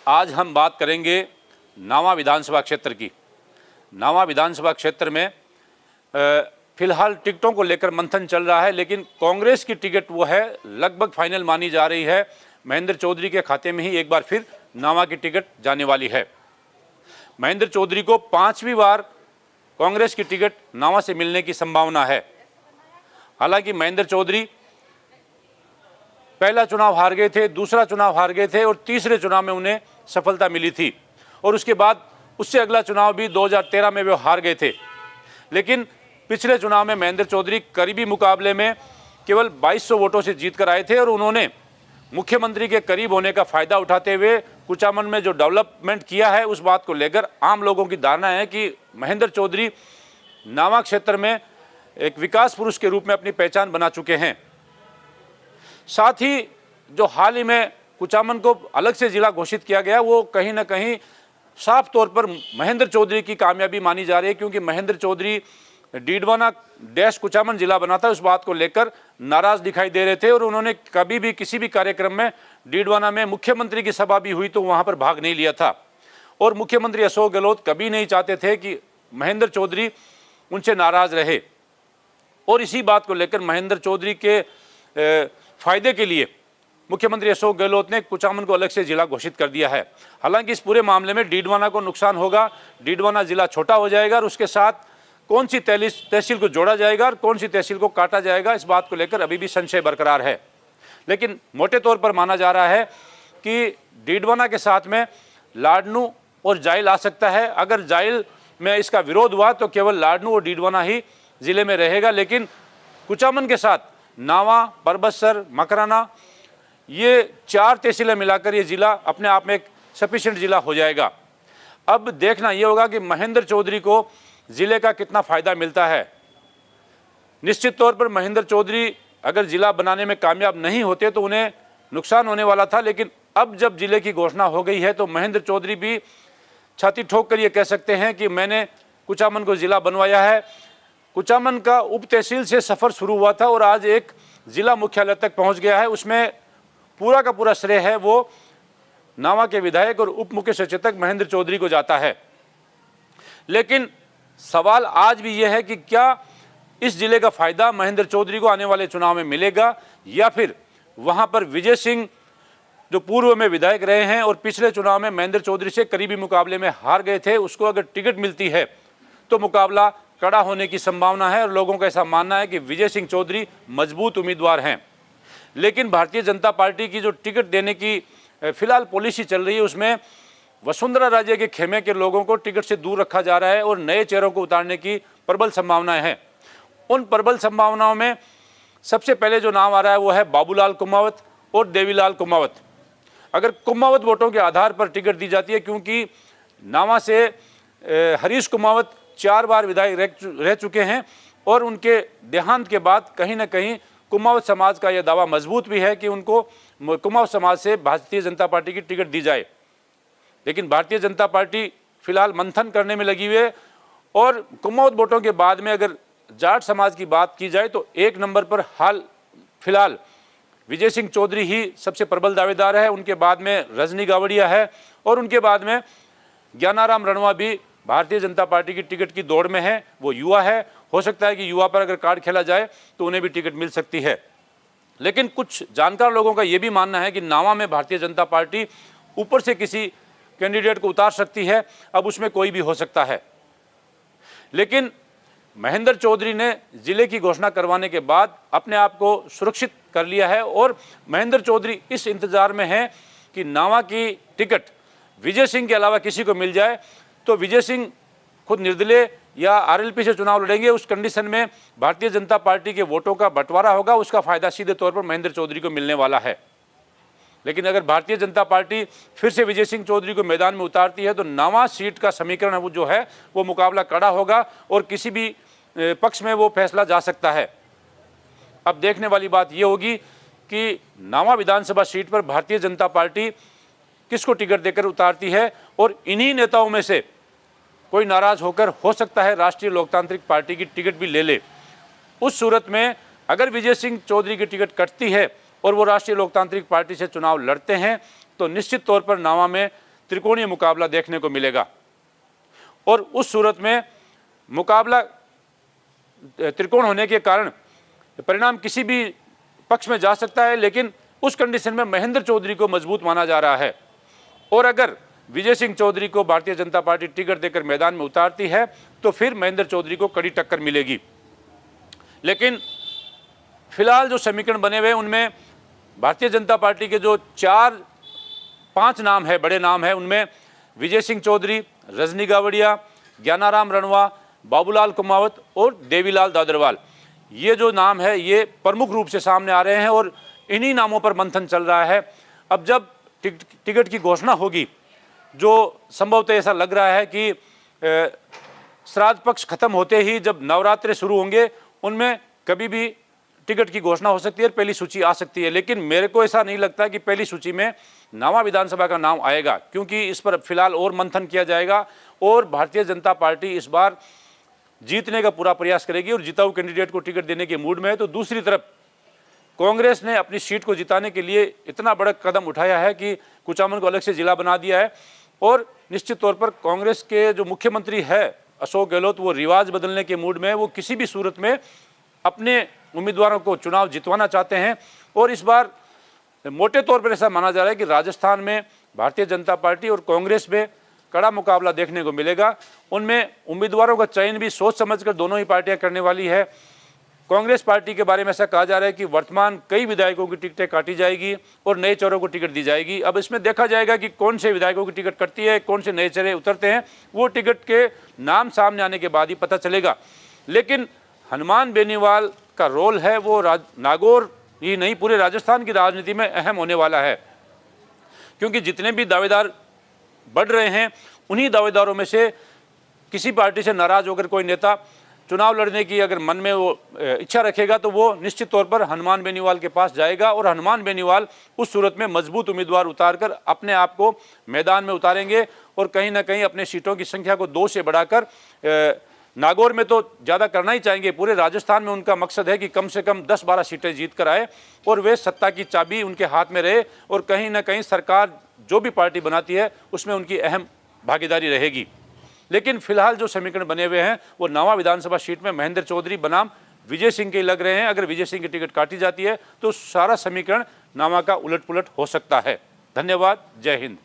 आज हम बात करेंगे नावा विधानसभा क्षेत्र की। नावा विधानसभा क्षेत्र में फिलहाल टिकटों को लेकर मंथन चल रहा है, लेकिन कांग्रेस की टिकट वो है लगभग फाइनल मानी जा रही है। महेंद्र चौधरी के खाते में ही एक बार फिर नावा की टिकट जाने वाली है। महेंद्र चौधरी को 5वीं बार कांग्रेस की टिकट नावा से मिलने की संभावना है। हालांकि महेंद्र चौधरी पहला चुनाव हार गए थे, दूसरा चुनाव हार गए थे और तीसरे चुनाव में उन्हें सफलता मिली थी और उसके बाद उससे अगला चुनाव भी 2013 में वे हार गए थे। लेकिन पिछले चुनाव में महेंद्र चौधरी करीबी मुकाबले में केवल 2200 वोटों से जीत कर आए थे और उन्होंने मुख्यमंत्री के करीब होने का फायदा उठाते हुए कुचामन में जो डेवलपमेंट किया है उस बात को लेकर आम लोगों की धारणा है कि महेंद्र चौधरी नावा क्षेत्र में एक विकास पुरुष के रूप में अपनी पहचान बना चुके हैं। साथ ही जो हाल ही में कुचामन को अलग से जिला घोषित किया गया वो कहीं ना कहीं साफ तौर पर महेंद्र चौधरी की कामयाबी मानी जा रही है, क्योंकि महेंद्र चौधरी डीडवाना डैश कुचामन जिला बना था, उस बात को लेकर नाराज दिखाई दे रहे थे और उन्होंने कभी भी किसी भी कार्यक्रम में डीडवाना में मुख्यमंत्री की सभा भी हुई तो वहां पर भाग नहीं लिया था। और मुख्यमंत्री अशोक गहलोत कभी नहीं चाहते थे कि महेंद्र चौधरी उनसे नाराज रहे और इसी बात को लेकर महेंद्र चौधरी के फायदे के लिए मुख्यमंत्री अशोक गहलोत ने कुचामन को अलग से जिला घोषित कर दिया है। हालांकि इस पूरे मामले में डीडवाना को नुकसान होगा, डीडवाना जिला छोटा हो जाएगा और उसके साथ कौन सी तहसील को जोड़ा जाएगा और कौन सी तहसील को काटा जाएगा, इस बात को लेकर अभी भी संशय बरकरार है। लेकिन मोटे तौर पर माना जा रहा है कि डीडवाना के साथ में लाडनू और जाइल आ सकता है। अगर जाइल में इसका विरोध हुआ तो केवल लाडनू और डीडवाना ही जिले में रहेगा, लेकिन कुचामन के साथ नावा, परबतसर, मकराना, ये 4 तहसीलें मिलाकर ये जिला अपने आप में एक सफिशिएंट जिला हो जाएगा। अब देखना ये होगा कि महेंद्र चौधरी को जिले का कितना फायदा मिलता है। निश्चित तौर पर महेंद्र चौधरी अगर जिला बनाने में कामयाब नहीं होते तो उन्हें नुकसान होने वाला था, लेकिन अब जब जिले की घोषणा हो गई है तो महेंद्र चौधरी भी छाती ठोक कर ये कह सकते हैं कि मैंने कुचामन को जिला बनवाया है। कुचामन का उप तहसील से सफर शुरू हुआ था और आज एक जिला मुख्यालय तक पहुंच गया है। उसमें पूरा का पूरा श्रेय है वो नावा के विधायक और उप मुख्य सचेतक महेंद्र चौधरी को जाता है। लेकिन सवाल आज भी यह है कि क्या इस जिले का फायदा महेंद्र चौधरी को आने वाले चुनाव में मिलेगा या फिर वहां पर विजय सिंह जो पूर्व में विधायक रहे हैं और पिछले चुनाव में महेंद्र चौधरी से करीबी मुकाबले में हार गए थे, उसको अगर टिकट मिलती है तो मुकाबला कड़ा होने की संभावना है और लोगों का ऐसा मानना है कि विजय सिंह चौधरी मजबूत उम्मीदवार हैं। लेकिन भारतीय जनता पार्टी की जो टिकट देने की फिलहाल पॉलिसी चल रही है उसमें वसुंधरा राजे के खेमे के लोगों को टिकट से दूर रखा जा रहा है और नए चेहरों को उतारने की प्रबल संभावनाएं हैं। उन प्रबल संभावनाओं में सबसे पहले जो नाम आ रहा है वो है बाबूलाल कुमावत और देवीलाल कुमावत। अगर कुमावत वोटों के आधार पर टिकट दी जाती है, क्योंकि नावा से हरीश कुमावत 4 बार विधायक रह चुके हैं और उनके देहांत के बाद कहीं ना कहीं कुमावत समाज का यह दावा मजबूत भी है कि उनको कुमावत समाज से भारतीय जनता पार्टी की टिकट दी जाए। लेकिन भारतीय जनता पार्टी फिलहाल मंथन करने में लगी हुई है और कुमावत वोटों के बाद में अगर जाट समाज की बात की जाए तो 1 नंबर पर हाल फिलहाल विजय सिंह चौधरी ही सबसे प्रबल दावेदार है। उनके बाद में रजनी गावड़िया है और उनके बाद में ज्ञानाराम रणवा भी भारतीय जनता पार्टी की टिकट की दौड़ में है। वो युवा है, हो सकता है कि युवा पर अगर कार्ड खेला जाए तो उन्हें भी टिकट मिल सकती है। लेकिन कुछ जानकार लोगों का यह भी मानना है कि नावा में भारतीय जनता पार्टी ऊपर से किसी कैंडिडेट को उतार सकती है, अब उसमें कोई भी हो सकता है। लेकिन महेंद्र चौधरी ने जिले की घोषणा करवाने के बाद अपने आप को सुरक्षित कर लिया है और महेंद्र चौधरी इस इंतजार में है कि नावा की टिकट विजय सिंह के अलावा किसी को मिल जाए तो विजय सिंह खुद निर्दलीय या आरएलपी से चुनाव लड़ेंगे। उस कंडीशन में भारतीय जनता पार्टी के वोटों का बंटवारा होगा, उसका फायदा सीधे तौर पर महेंद्र चौधरी को मिलने वाला है। लेकिन अगर भारतीय जनता पार्टी फिर से विजय सिंह चौधरी को मैदान में उतारती है तो नावा सीट का समीकरण वो जो है वो मुकाबला कड़ा होगा और किसी भी पक्ष में वो फैसला जा सकता है। अब देखने वाली बात ये होगी कि नावा विधानसभा सीट पर भारतीय जनता पार्टी किसको टिकट देकर उतारती है और इन्हीं नेताओं में से कोई नाराज होकर हो सकता है राष्ट्रीय लोकतांत्रिक पार्टी की टिकट भी ले ले। उस सूरत में अगर विजय सिंह चौधरी की टिकट कटती है और वो राष्ट्रीय लोकतांत्रिक पार्टी से चुनाव लड़ते हैं तो निश्चित तौर पर नावा में त्रिकोणीय मुकाबला देखने को मिलेगा। और उस सूरत में मुकाबला त्रिकोण होने के कारण परिणाम किसी भी पक्ष में जा सकता है, लेकिन उस कंडीशन में महेंद्र चौधरी को मजबूत माना जा रहा है। और अगर विजय सिंह चौधरी को भारतीय जनता पार्टी टिकट देकर मैदान में उतारती है तो फिर महेंद्र चौधरी को कड़ी टक्कर मिलेगी। लेकिन फिलहाल जो समीकरण बने हुए उनमें भारतीय जनता पार्टी के जो 4-5 नाम है, बड़े नाम है, उनमें विजय सिंह चौधरी, रजनी गावड़िया, ज्ञानाराम रणवा, बाबूलाल कुमावत और देवीलाल दादरवाल, ये जो नाम है ये प्रमुख रूप से सामने आ रहे हैं और इन्हीं नामों पर मंथन चल रहा है। अब जब टिकट की घोषणा होगी, जो संभवतः ऐसा लग रहा है कि श्राद्ध पक्ष खत्म होते ही जब नवरात्रे शुरू होंगे उनमें कभी भी टिकट की घोषणा हो सकती है और पहली सूची आ सकती है। लेकिन मेरे को ऐसा नहीं लगता कि पहली सूची में नावा विधानसभा का नाम आएगा, क्योंकि इस पर फिलहाल और मंथन किया जाएगा और भारतीय जनता पार्टी इस बार जीतने का पूरा प्रयास करेगी और जिताऊ कैंडिडेट को टिकट देने के मूड में है। तो दूसरी तरफ कांग्रेस ने अपनी सीट को जिताने के लिए इतना बड़ा कदम उठाया है कि कुचामन को अलग से जिला बना दिया है और निश्चित तौर पर कांग्रेस के जो मुख्यमंत्री है अशोक गहलोत, वो रिवाज बदलने के मूड में है। वो किसी भी सूरत में अपने उम्मीदवारों को चुनाव जितवाना चाहते हैं और इस बार मोटे तौर पर ऐसा माना जा रहा है कि राजस्थान में भारतीय जनता पार्टी और कांग्रेस में कड़ा मुकाबला देखने को मिलेगा। उनमें उम्मीदवारों का चयन भी सोच समझकर दोनों ही पार्टियां करने वाली है। कांग्रेस पार्टी के बारे में ऐसा कहा जा रहा है कि वर्तमान कई विधायकों की टिकटें काटी जाएगी और नए चेहरों को टिकट दी जाएगी। अब इसमें देखा जाएगा कि कौन से विधायकों की टिकट कटती है, कौन से नए चेहरे उतरते हैं, वो टिकट के नाम सामने आने के बाद ही पता चलेगा। लेकिन हनुमान बेनीवाल का रोल है वो नागौर ही नहीं पूरे राजस्थान की राजनीति में अहम होने वाला है, क्योंकि जितने भी दावेदार बढ़ रहे हैं उन्हीं दावेदारों में से किसी पार्टी से नाराज होकर कोई नेता चुनाव लड़ने की अगर मन में वो इच्छा रखेगा तो वो निश्चित तौर पर हनुमान बेनीवाल के पास जाएगा और हनुमान बेनीवाल उस सूरत में मजबूत उम्मीदवार उतारकर अपने आप को मैदान में उतारेंगे और कहीं ना कहीं अपने सीटों की संख्या को 2 से बढ़ाकर नागौर में तो ज़्यादा करना ही चाहेंगे। पूरे राजस्थान में उनका मकसद है कि कम से कम 10-12 सीटें जीत कर आए और वे सत्ता की चाबी उनके हाथ में रहे और कहीं ना कहीं सरकार जो भी पार्टी बनाती है उसमें उनकी अहम भागीदारी रहेगी। लेकिन फिलहाल जो समीकरण बने हुए हैं वो नावा विधानसभा सीट में महेंद्र चौधरी बनाम विजय सिंह के लग रहे हैं। अगर विजय सिंह की टिकट काटी जाती है तो सारा समीकरण नावा का उलट पुलट हो सकता है। धन्यवाद। जय हिंद।